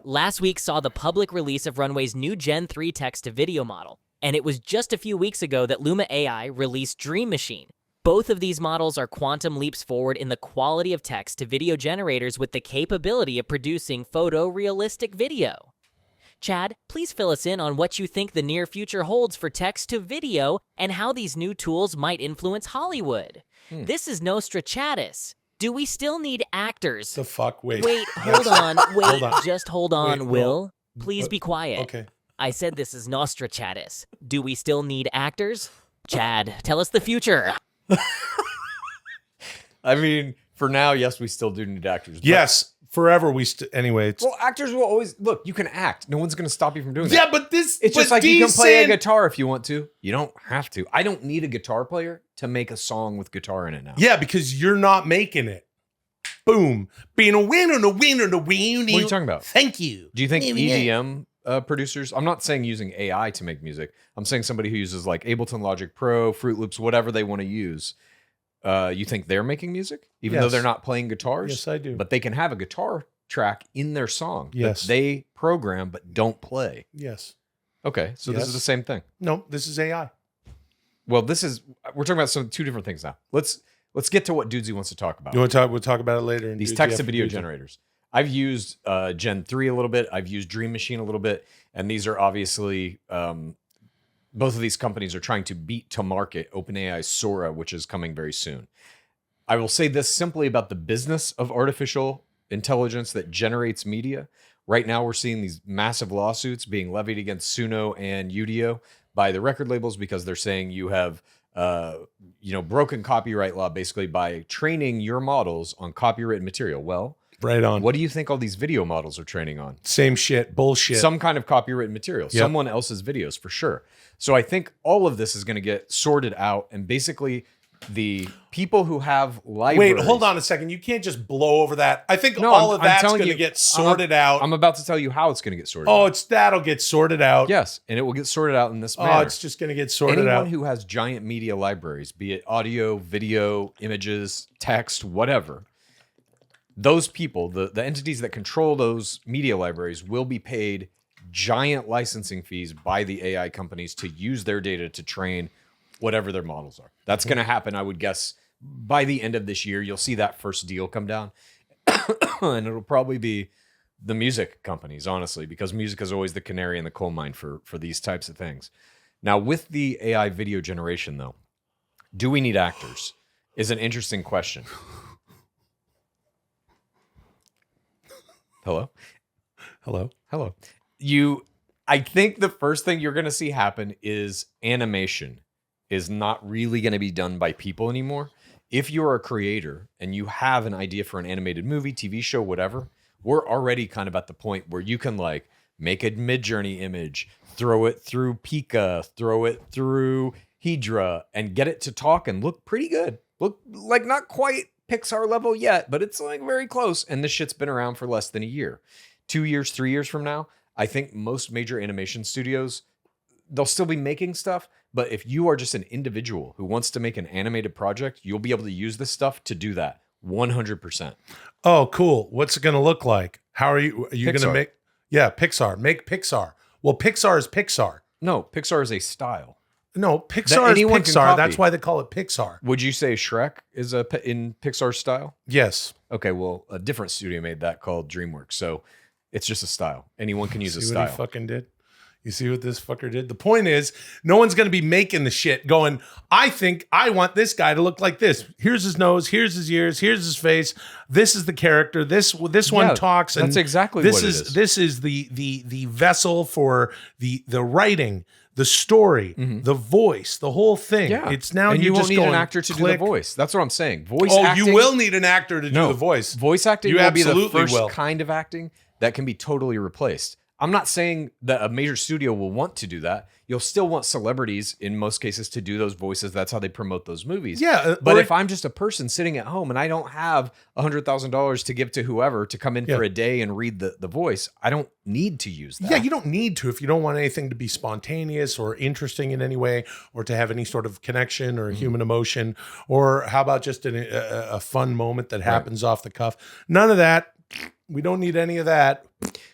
Last week saw the public release of Runway's new Gen 3 text-to-video model, and it was just a few weeks ago that Luma AI released Dream Machine. Both of these models are quantum leaps forward in the quality of text-to-video generators with the capability of producing photorealistic video. Chad, please fill us in on what you think the near future holds for text-to-video and how these new tools might influence Hollywood. This is Nostrachadus. Do we still need actors? The fuck? Wait. Wait, hold on. Wait, Hold on. just hold on, Wait, Will. Please be quiet. Okay. I said this is Nostrachadus. Do we still need actors? Chad, tell us the future. I mean, for now, yes, we still do need actors. But Yes, forever anyway. It's, well, actors will always look. You can act. No one's going to stop you from doing that. yeah, but this It's just but like you can Dee's play a saying- guitar if you want to. You don't have to. I don't need a guitar player to make a song with guitar in it now. Yeah, because you're not making it. Boom. Being a winner, the winner, the winner. What are you talking about? Thank you. Do you think EDM producers? I'm not saying using AI to make music. I'm saying somebody who uses like Ableton Logic Pro, Fruit Loops, whatever they want to use. You think they're making music, even though Yes. they're not playing guitars? Yes, I do. But they can have a guitar track in their song Yes. that they program but don't play. Yes. Okay, so this is Yes. the same thing. No, this is AI. Well, we're talking about two different things now. Let's get to what Dudesy wants to talk about. You want to talk? We'll talk about it later. These text to video generators. I've used Gen 3 a little bit. I've used Dream Machine a little bit. And these are obviously, both of these companies are trying to beat to market OpenAI's Sora, which is coming very soon. I will say this simply about the business of artificial intelligence that generates media. Right now, we're seeing these massive lawsuits being levied against Suno and Udio by the record labels because they're saying you have broken copyright law basically by training your models on copyrighted material. Well, Right on. what do you think all these video models are training on? Same shit. Bullshit. Some kind of copyrighted material, Yep. someone else's videos for sure. So I think all of this is going to get sorted out, and basically the people who have libraries. Wait, hold on a second. You can't just blow over that. I think No, all I'm of that's telling going to you, get sorted out. I'm about to tell you how it's going to get sorted Oh, out. that'll get sorted out. Yes, and it will get sorted out in this Oh, manner. it's just going to get sorted Anyone out. who has giant media libraries, be it audio, video, images, text, whatever, those people, the entities that control those media libraries will be paid giant licensing fees by the AI companies to use their data to train whatever their models are. That's going to happen, I would guess, by the end of this year. You'll see that first deal come down. And it'll probably be the music companies, honestly, because music is always the canary in the coal mine for these types of things. Now, with the AI video generation, though, do we need actors? Is an interesting question. Hello? Hello? Hello. I think the first thing you're going to see happen is animation is not really going to be done by people anymore. If you're a creator and you have an idea for an animated movie, TV show, whatever, we're already kind of at the point where you can like make a Midjourney image, throw it through Pika, throw it through Hedra, and get it to talk and look pretty good. Look like not quite Pixar level yet, but it's like very close. And this shit's been around for less than a year. 2 years, 3 years from now, I think most major animation studios, they'll still be making stuff. But if you are just an individual who wants to make an animated project, you'll be able to use this stuff to do that 100%. Oh, cool. What's it going to look like? How are you going to Pixar. make? Yeah, Pixar. Make Pixar. Well, Pixar is Pixar. No, Pixar is a style. No, Pixar is anyone can Pixar. copy. That's why they call it Pixar. Would you say Shrek is in Pixar style? Yes. Okay, well, a different studio made that called DreamWorks. So it's just a style. Anyone can use a See what he style. fucking did? You see what this fucker did? The point is, no one's going to be making the shit going, I think I want this guy to look like this. Here's his nose. Here's his ears. Here's his face. This is the character. This one Yeah, talks. And that's exactly this what it is. This is the vessel for the writing, the story, the voice, the whole thing. Yeah. It's now and you're you won't just need going, an actor to click. do the voice. That's what I'm saying. Voice Oh, acting. you will need an actor to do the voice. Voice acting You will be the absolutely first will. kind of acting that can be totally replaced. I'm not saying that a major studio will want to do that. You'll still want celebrities in most cases to do those voices. That's how they promote those movies. Yeah, But or- if I'm just a person sitting at home and I don't have $100,000 to give to whoever to come in for a day and read the voice, I don't need to use that. Yeah, you don't need to if you don't want anything to be spontaneous or interesting in any way, or to have any sort of connection or human emotion, or how about just a fun moment that happens off the cuff? None of that. We don't need any of that.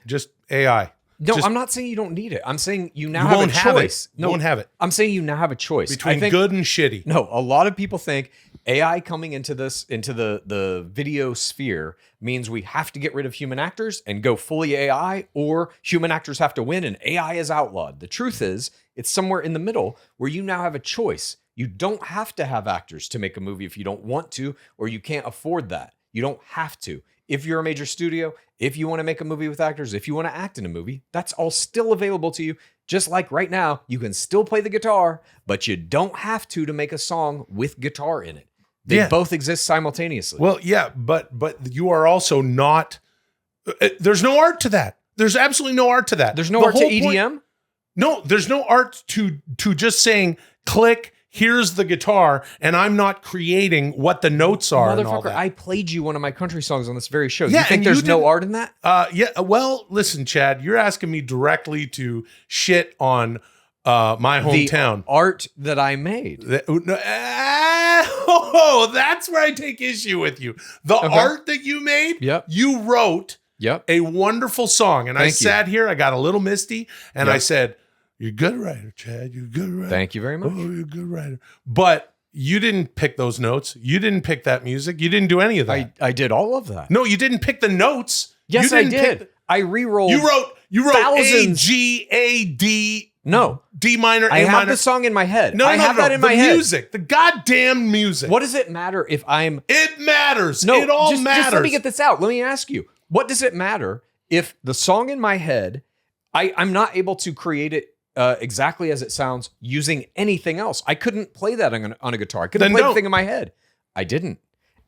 Just AI. No, Just- I'm not saying you don't need it. I'm saying you now You have won't a have it. choice. You No, won't have it. I'm saying you now have a choice Between I think, good and shitty. No, a lot of people think AI coming into the video sphere means we have to get rid of human actors and go fully AI, or human actors have to win and AI is outlawed. The truth is, it's somewhere in the middle where you now have a choice. You don't have to have actors to make a movie if you don't want to, or you can't afford that. You don't have to. If you're a major studio, if you want to make a movie with actors, if you want to act in a movie, that's all still available to you. Just like right now, you can still play the guitar, but you don't have to make a song with guitar in it. They both exist simultaneously. Well, yeah, but you are also not. There's no art to that. There's absolutely no art to that. There's no art to EDM. No, there's no art to just saying click. Here's the guitar, and I'm not creating what the notes are. And all Motherfucker, that. I played you one of my country songs on this very show. Yeah, You think and there's you no didn't- art in that? Yeah. Well, listen, Chad, you're asking me directly to shit on my hometown. The art that I made. Oh, that's where I take issue with you. The art that you made, Yep. you wrote Yep. a wonderful song. And I Thank you. sat here, I got a little misty, and I Yep. said, you're a good writer, Chad. You're a good writer. Thank you very much. Oh, you're a good writer. But you didn't pick those notes. You didn't pick that music. You didn't do any of that. I did all of that. No, you didn't pick the notes. Yes, you I didn't did. pick I re-rolled. You wrote thousands. A, G, A, D. No. D minor, I A have minor. the song in my head. No, I have that in the my head. music, the goddamn music. What does it matter if I'm... It matters. No, it all just matters. let me get this out. Let me ask you, what does it matter if the song in my head, I'm not able to create it exactly as it sounds using anything else? I couldn't play that on a guitar. I couldn't Then play the don't. thing in my head. I didn't.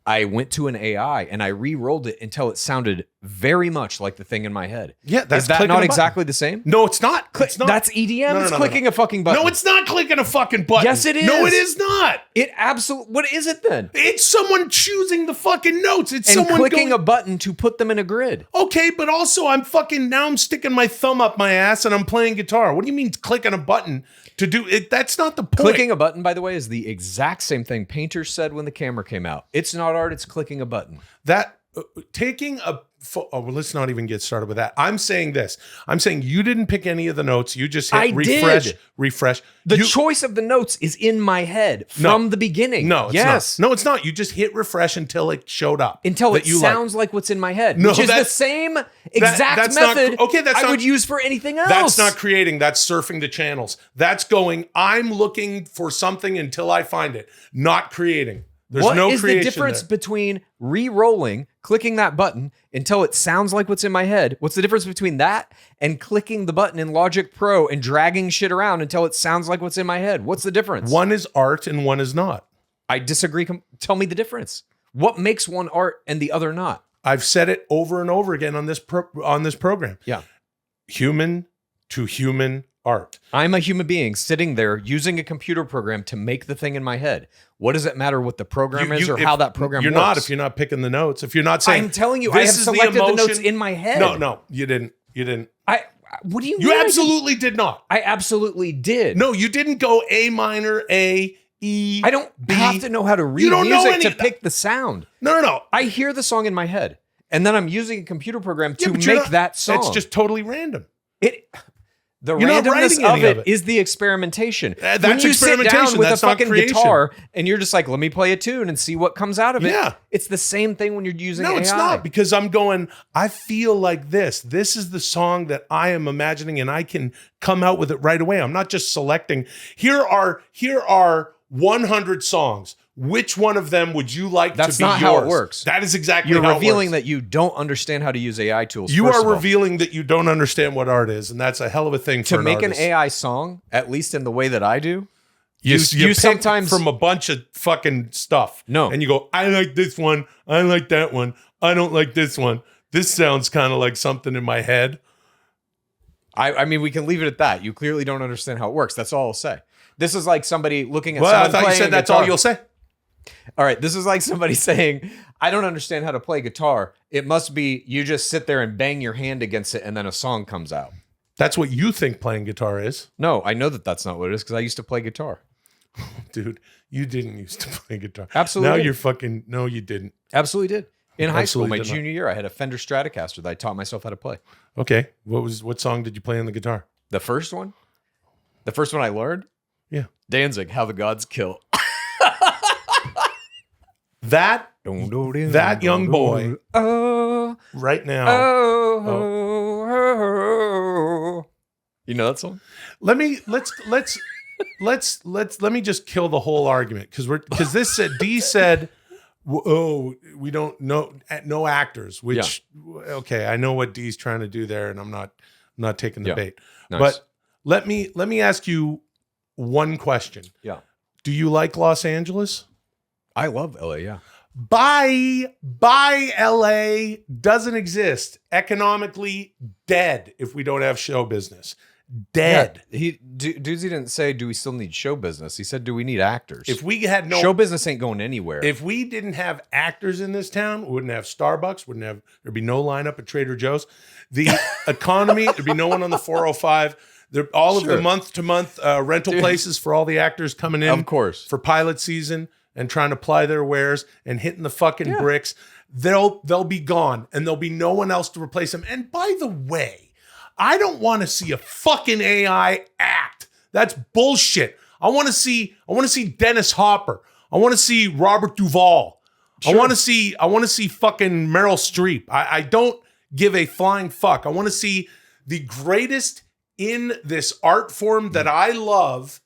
I went to an AI and I re-rolled it until it sounded very much like the thing in my head. Yeah, that's Is that clicking not a button. exactly the same? No, it's not. It's not. That's EDM. No, It's no, clicking a fucking button. No, it's not clicking a fucking button. Yes, it No, is. it is not. It absolutely. What is it then? It's someone choosing the fucking notes. It's And someone clicking going, a button to put them in a grid. Okay, but also I'm sticking my thumb up my ass and I'm playing guitar. What do you mean clicking a button to do it? That's not the point. Clicking a button, by the way, is the exact same thing painters said when the camera came out. It's not art, it's clicking a button. That taking a well, let's not even get started with that. I'm saying this. I'm saying you didn't pick any of the notes. You just hit I refresh, did. refresh. The You- choice of the notes is in my head from the beginning. No, it's yes. not. No, it's not. You just hit refresh until it showed up. Until that it you sounds like what's in my head, No, which is the that's- same exact that's not- method okay, that's I not- would use for anything else. That's not creating. That's surfing the channels. That's going, I'm looking for something until I find it. Not creating. There's What no is creation the difference there. between re-rolling, clicking that button until it sounds like what's in my head? What's the difference between that and clicking the button in Logic Pro and dragging shit around until it sounds like what's in my head? What's the difference? One is art and one is not. I disagree. Tell me the difference. What makes one art and the other not? I've said it over and over again on this program. Yeah. Human to human art. I'm a human being sitting there using a computer program to make the thing in my head. What does it matter what the program is or how that program you're works? not if you're not picking the notes. If you're not saying I'm telling you, I have this is the selected the notes emotion- in my head. No, you didn't. You didn't. What do you mean? You absolutely did not. I absolutely did. No, you didn't go A minor, A, E. I don't B. have to know how to read You don't know music any- to pick the sound. No. I hear the song in my head, and then I'm using a computer program to but you're make not- that song. It's just totally random. The You're not randomness writing of any it of it. is the experimentation. That's when you sit down experimentation, with that's a not fucking creation. guitar and you're just like, let me play a tune and see what comes out of it. Yeah. It's the same thing when you're using No, AI. it's not, because I'm going, I feel like this. This is the song that I am imagining, and I can come out with it right away. I'm not just selecting. Here are 100 songs. Which one of them would you like That's to be not yours? how it works. That is exactly You're how revealing it works. that you don't understand how to use AI tools. You first are of all. revealing that you don't understand what art is, and that's a hell of a thing for to make an artist. AI song, at least in the way that I do. You pick sometimes from a bunch of fucking stuff. No. And you go, I like this one. I like that one. I don't like this one. This sounds kind of like something in my head. I mean, we can leave it at that. You clearly don't understand how it works. That's all I'll say. This is like somebody looking at Well, I someone thought you playing said a that's guitar. all you'll say. All right, this is like somebody saying, I don't understand how to play guitar. It must be you just sit there and bang your hand against it and then a song comes out. That's what you think playing guitar is. No, I know that that's not what it is because I used to play guitar. Dude, you didn't used to play guitar. Absolutely Now did. you're fucking, no, you didn't. Absolutely did. In high school, Absolutely my did not. junior year, I had a Fender Stratocaster that I taught myself how to play. Okay. What song did you play on the guitar? The first one I learned, Yeah. Danzig, How the Gods Kill. That young boy Oh, right now. oh. You know that song? Let me just kill the whole argument because this said D said, oh, we don't know no actors, which okay, I know what D's trying to do there, and I'm not taking the bait. Nice. But let me ask you one question. Yeah. Do you like Los Angeles? I love LA, yeah. Bye LA doesn't exist. Economically dead if we don't have show business. Dead. Yeah, Dudesy didn't say, do we still need show business? He said, do we need actors? If we had no show business ain't going anywhere. If we didn't have actors in this town, we wouldn't have Starbucks, there'd be no lineup at Trader Joe's. The economy, there'd be no one on the 405. All of the month-to-month rental places for all the actors coming in, of course, for pilot season and trying to ply their wares and hitting the fucking bricks. They'll be gone, and there'll be no one else to replace them. And by the way, I don't want to see a fucking AI act. That's bullshit. I want to see Dennis Hopper. I want to see Robert Duvall. Sure. I want to see fucking Meryl Streep. I don't give a flying fuck. I want to see the greatest in this art form that I love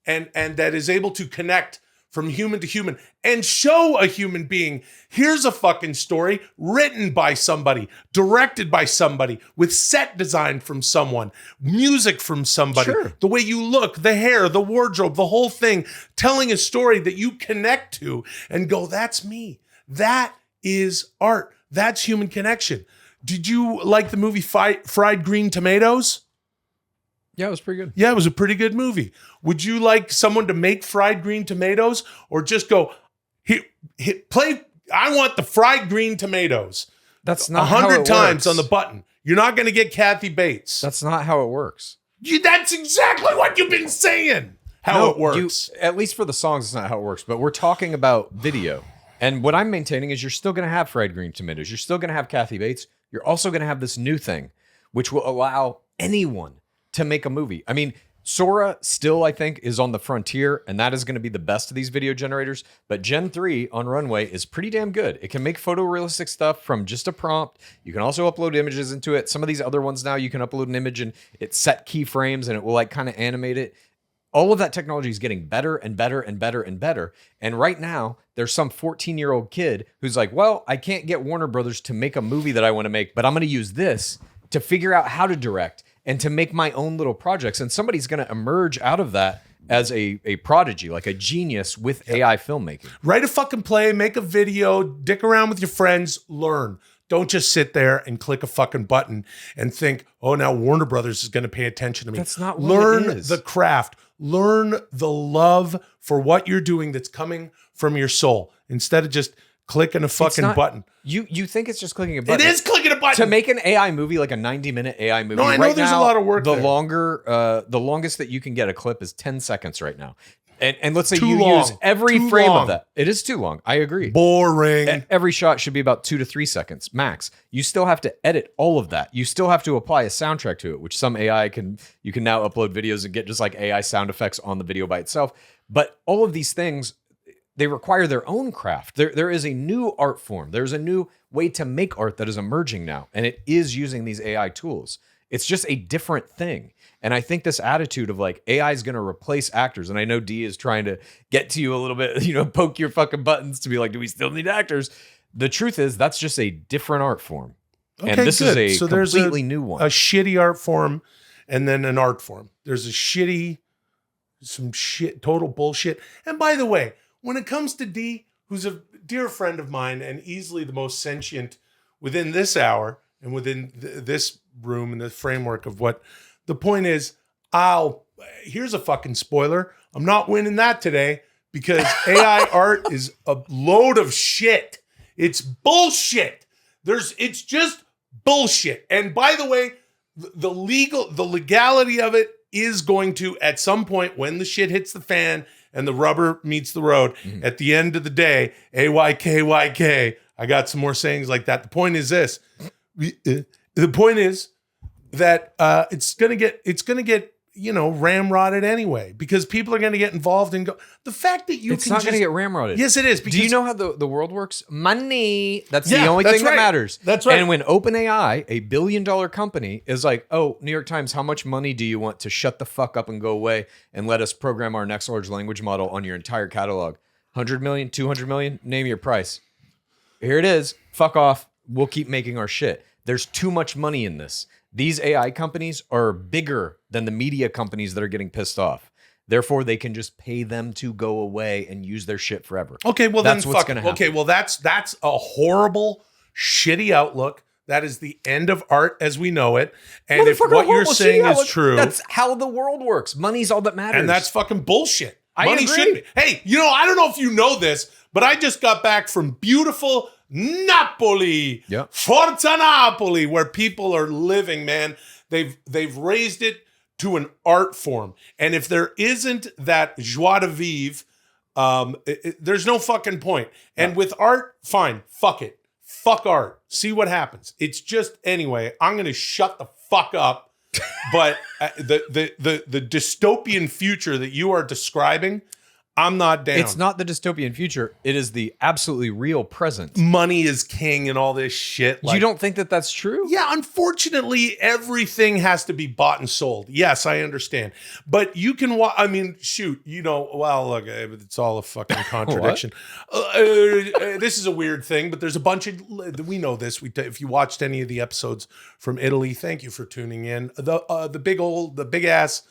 and that is able to connect from human to human and show a human being, here's a fucking story written by somebody, directed by somebody, with set design from someone, music from somebody, the way you look, the hair, the wardrobe, the whole thing, telling a story that you connect to and go, that's me. That is art. That's human connection. Did you like the movie Fried Green Tomatoes? Yeah, it was pretty good. Yeah, it was a pretty good movie. Would you like someone to make fried green tomatoes or just go, play, I want the fried green tomatoes. That's not 100 times on the button. You're not going to get Kathy Bates. That's not how it works. That's exactly what you've been saying. How it works. At least for the songs, it's not how it works. But we're talking about video. And what I'm maintaining is you're still going to have fried green tomatoes. You're still going to have Kathy Bates. You're also going to have this new thing, which will allow anyone to make a movie. I mean, Sora still, I think, is on the frontier, and that is going to be the best of these video generators. But Gen 3 on Runway is pretty damn good. It can make photorealistic stuff from just a prompt. You can also upload images into it. Some of these other ones now, you can upload an image and it set keyframes and it will like kind of animate it. All of that technology is getting better and better and better and better. And right now, there's some 14-year-old kid who's like, well, I can't get Warner Brothers to make a movie that I want to make, but I'm going to use this to figure out how to direct and to make my own little projects. And somebody's going to emerge out of that as a prodigy, like a genius with AI filmmaking. Write a fucking play, make a video, dick around with your friends, learn. Don't just sit there and click a fucking button and think, oh, now Warner Brothers is going to pay attention to me. That's not what Learn it is. the craft. Learn the love for what you're doing that's coming from your soul instead of just clicking a fucking button. You think it's just clicking a button. It is clicking a button. To make an AI movie, like a 90-minute AI movie. No, I know there's a lot of work The there. the longest that you can get a clip is 10 seconds right now. And let's say Too you long. use every Too frame long. of that. It is too long. I agree. Boring. Every shot should be about 2 to 3 seconds max. You still have to edit all of that. You still have to apply a soundtrack to it, which some AI you can now upload videos and get just like AI sound effects on the video by itself. But all of these things, they require their own craft. There is a new art form. There's a new way to make art that is emerging now, and it is using these AI tools. It's just a different thing. And I think this attitude of like AI is going to replace actors, and I know D is trying to get to you a little bit, poke your fucking buttons to be like, do we still need actors? The truth is that's just a different art form. Okay, and this good. is a completely new one. A shitty art form and then an art form. There's some shit, total bullshit. And by the way, when it comes to D, who's a dear friend of mine and easily the most sentient within this hour and within this room and the framework of what the point is, here's a fucking spoiler. I'm not winning that today because AI art is a load of shit. It's bullshit. It's just bullshit. And by the way, the legality of it is going to, at some point when the shit hits the fan and the rubber meets the road, at the end of the day, AYKYK, I got some more sayings like that. The point is this. The point is that it's gonna get ramrodded anyway, because people are gonna get involved and go. The fact that It's not going to get ramrodded. Yes, it is. Do you know how the world works? Money. That's the Yeah, only that's thing that right. matters. That's right. And when OpenAI, a $1 billion company, is like, oh, New York Times, how much money do you want to shut the fuck up and go away and let us program our next large language model on your entire catalog? 100 million, 200 million, name your price. Here it is. Fuck off. We'll keep making our shit. There's too much money in this. These AI companies are bigger than the media companies that are getting pissed off. Therefore, they can just pay them to go away and use their shit forever. Okay, well That's then what's fuck. gonna happen. Okay, well that's a horrible, shitty outlook. That is the end of art as we know it. And if Motherfucker, what you're horrible saying shitty is outlook. true, That's how the world works. Money's all that matters. and that's fucking bullshit. I Money agree. shouldn't be. Hey, I don't know if you know this, but I just got back from beautiful Napoli, Yep. Forza Napoli, where people are living, man. They've raised it to an art form. And if there isn't that joie de vivre, there's no fucking point. And with art, fine, fuck it. Fuck art. See what happens. It's just, anyway, I'm going to shut the fuck up. But the dystopian future that you are describing, I'm not down. It's not the dystopian future. It is the absolutely real present. Money is king and all this shit. You don't think that that's true? Yeah, unfortunately, everything has to be bought and sold. Yes, I understand. But you can, shoot, well, look, it's all a fucking contradiction. This is a weird thing, but there's a bunch of, we know this. If you watched any of the episodes from Italy, thank you for tuning in. The big ass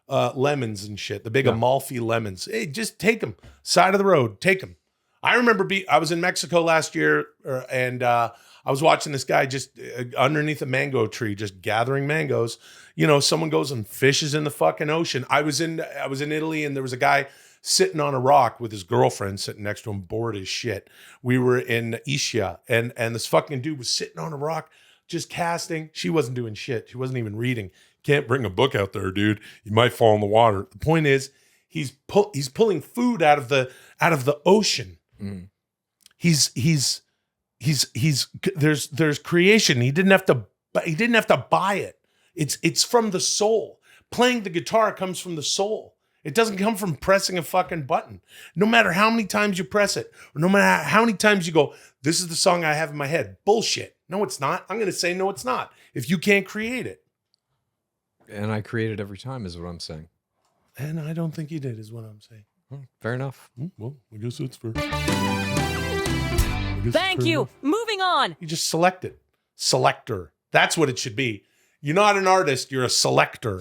lemons and shit, the big Amalfi lemons. Hey, just take them. Side of the road, take them. I remember I was in Mexico last year, and I was watching this guy just underneath a mango tree, just gathering mangoes. Someone goes and fishes in the fucking ocean. I was in Italy, and there was a guy sitting on a rock with his girlfriend sitting next to him, bored as shit. We were in Ischia, and this fucking dude was sitting on a rock, just casting. She wasn't doing shit. She wasn't even reading. Can't bring a book out there, dude. You might fall in the water. The point is, he's pulling food out of the ocean. Mm. There's creation. He didn't have to buy it. It's from the soul. Playing the guitar comes from the soul. It doesn't come from pressing a fucking button. No matter how many times you press it, or no matter how many times you go, this is the song I have in my head. Bullshit. No, it's not. I'm going to say no, it's not. If you can't create it. And I create it every time is what I'm saying. And I don't think you did, is what I'm saying. Fair enough. Well, I guess it's fair. Thank you. Moving on. You just select it. Selector. That's what it should be. You're not an artist. You're a selector.